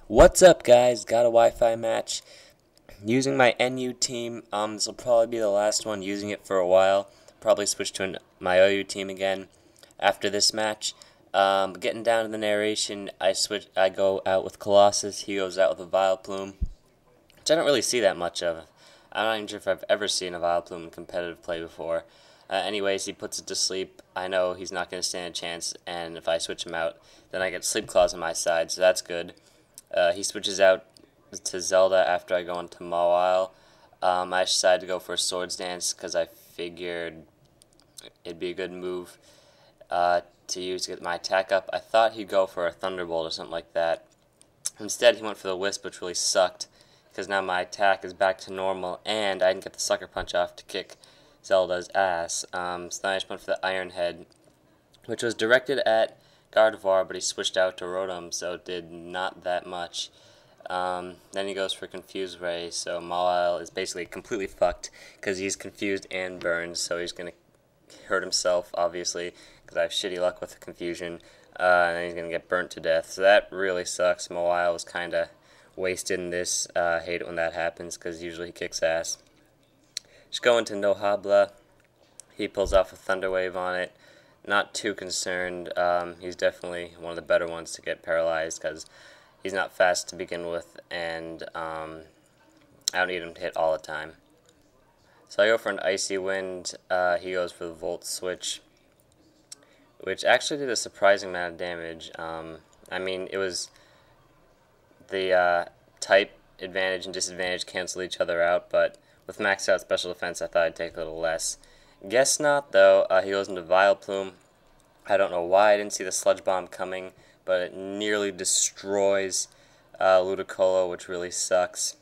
What's up, guys? Got a Wi-Fi match. Using my NU team. This will probably be the last one using it for a while. Probably switch to my OU team again after this match. Getting down to the narration, I go out with Colossus. He goes out with a Vileplume, which I don't really see that much of. I'm not even sure if I've ever seen a Vileplume in competitive play before. Anyways, he puts it to sleep. I know he's not going to stand a chance, and if I switch him out, then I get Sleep Claws on my side, so that's good. He switches out to Zelda after I go into Mawile. I decided to go for a Swords Dance because I figured it'd be a good move to use to get my attack up. I thought he'd go for a Thunderbolt or something like that. Instead, he went for the Wisp, which really sucked because now my attack is back to normal, and I didn't get the Sucker Punch off to kick Zelda's ass. So then I just went for the Iron Head, which was directed at Gardevoir, but he switched out to Rotom, so it did not that much. Then he goes for Confuse Ray, so Mawile is basically completely fucked because he's confused and burned, so he's going to hurt himself, obviously, because I have shitty luck with the confusion, and then he's going to get burnt to death. So that really sucks. Mawile was kind of wasted in this. I hate it when that happens because usually he kicks ass. Just go into Nohabla. He pulls off a Thunder Wave on it. Not too concerned. He's definitely one of the better ones to get paralyzed because he's not fast to begin with, and I don't need him to hit all the time. So I go for an Icy Wind. He goes for the Volt Switch, which actually did a surprising amount of damage. I mean, it was the type advantage and disadvantage cancel each other out, but with maxed out special defense, I thought I'd take a little less. Guess not, though. He goes into Vileplume. I don't know why I didn't see the Sludge Bomb coming, but it nearly destroys Ludicolo, which really sucks.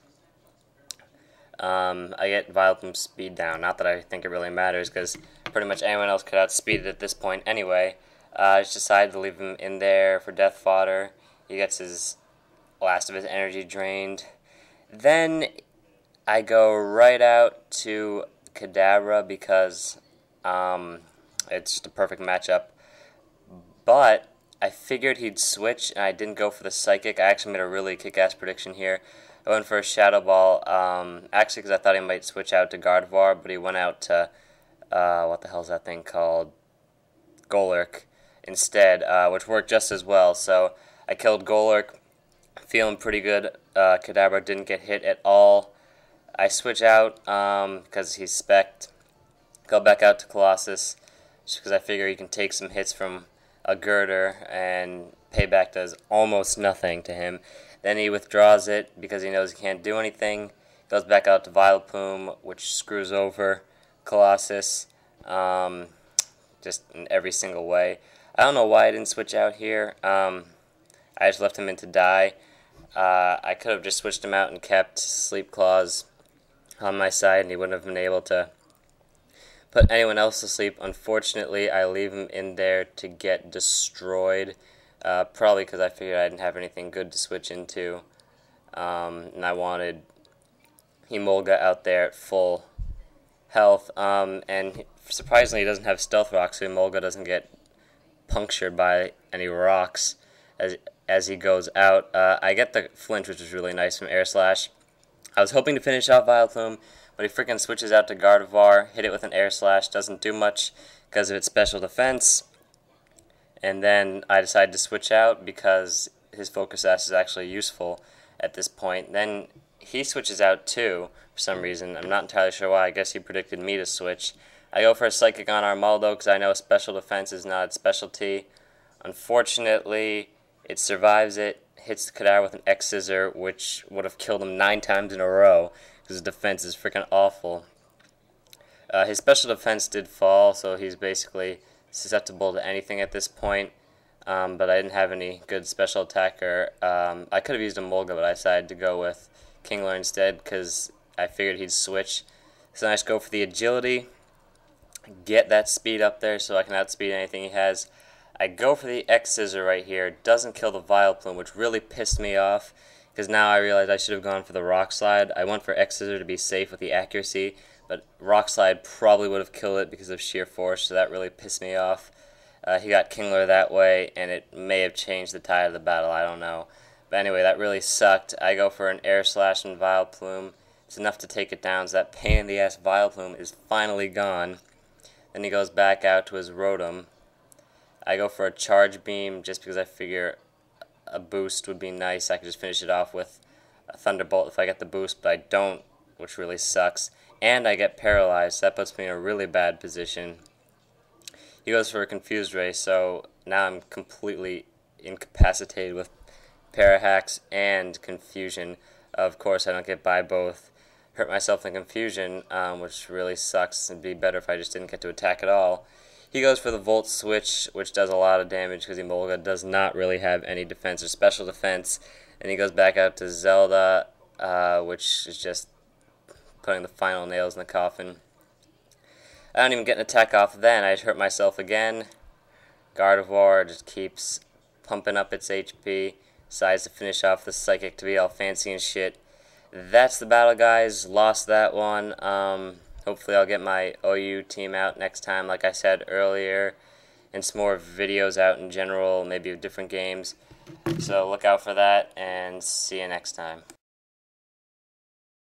I get Vileplume's speed down. Not that I think it really matters, because pretty much anyone else could outspeed it at this point anyway. I just decided to leave him in there for Death Fodder. He gets his last of his energy drained. Then I go right out to Kadabra because it's just a perfect matchup. But I figured he'd switch, and I didn't go for the Psychic. I actually made a really kick-ass prediction here. I went for a Shadow Ball, actually because I thought he might switch out to Gardevoir, but he went out to, what the hell's that thing called? Golurk instead, which worked just as well. So I killed Golurk, feeling pretty good. Kadabra didn't get hit at all. I switch out because he's spec'd. Go back out to Colossus just because I figure he can take some hits from a Girder, and Payback does almost nothing to him. Then he withdraws it because he knows he can't do anything. Goes back out to Vileplume, which screws over Colossus just in every single way. I don't know why I didn't switch out here. I just left him in to die. I could have just switched him out and kept Sleep Claws on my side, and he wouldn't have been able to put anyone else to sleep. Unfortunately, I leave him in there to get destroyed, probably because I figured I didn't have anything good to switch into, and I wanted Emolga out there at full health, and surprisingly he doesn't have Stealth Rock, so Emolga doesn't get punctured by any rocks as he goes out. I get the flinch, which is really nice from Air Slash. I was hoping to finish off Vileplume, but he freaking switches out to Gardevoir, hit it with an Air Slash, doesn't do much because of its special defense, and then I decided to switch out because his Focus Sash is actually useful at this point. Then he switches out too, for some reason. I'm not entirely sure why. I guess he predicted me to switch. I go for a Psychic on Armaldo because I know special defense is not its specialty. Unfortunately, it survives it, hits the Kadabra with an X-Scissor, which would have killed him 9 times in a row because his defense is freaking awful. His special defense did fall, so he's basically susceptible to anything at this point, but I didn't have any good special attacker. I could have used a Molga, but I decided to go with Kingler instead because I figured he'd switch. So I just go for the agility, get that speed up there so I can outspeed anything he has. I go for the X-Scissor right here. It doesn't kill the Vileplume, which really pissed me off, because now I realize I should have gone for the Rock Slide. I went for X-Scissor to be safe with the accuracy, but Rock Slide probably would have killed it because of sheer force, so that really pissed me off. He got Kingler that way, and it may have changed the tide of the battle, I don't know. But anyway, that really sucked. I go for an Air Slash and Vileplume. It's enough to take it down, so that pain in the ass Vileplume is finally gone. Then he goes back out to his Rotom. I go for a Charge Beam just because I figure a boost would be nice. I could just finish it off with a Thunderbolt if I get the boost, but I don't, which really sucks. And I get paralyzed, so that puts me in a really bad position. He goes for a Confused Ray, so now I'm completely incapacitated with Parahacks and Confusion. Of course, I don't get by both. Hurt myself in Confusion, which really sucks. It'd be better if I just didn't get to attack at all. He goes for the Volt Switch, which does a lot of damage because Emolga does not really have any defense or special defense. And he goes back out to Zelda, which is just putting the final nails in the coffin. I don't even get an attack off then. I hurt myself again. Gardevoir just keeps pumping up its HP. Decides to finish off the Psychic to be all fancy and shit. That's the battle, guys. Lost that one. Hopefully I'll get my OU team out next time, like I said earlier, and some more videos out in general, maybe of different games. So look out for that, and see you next time.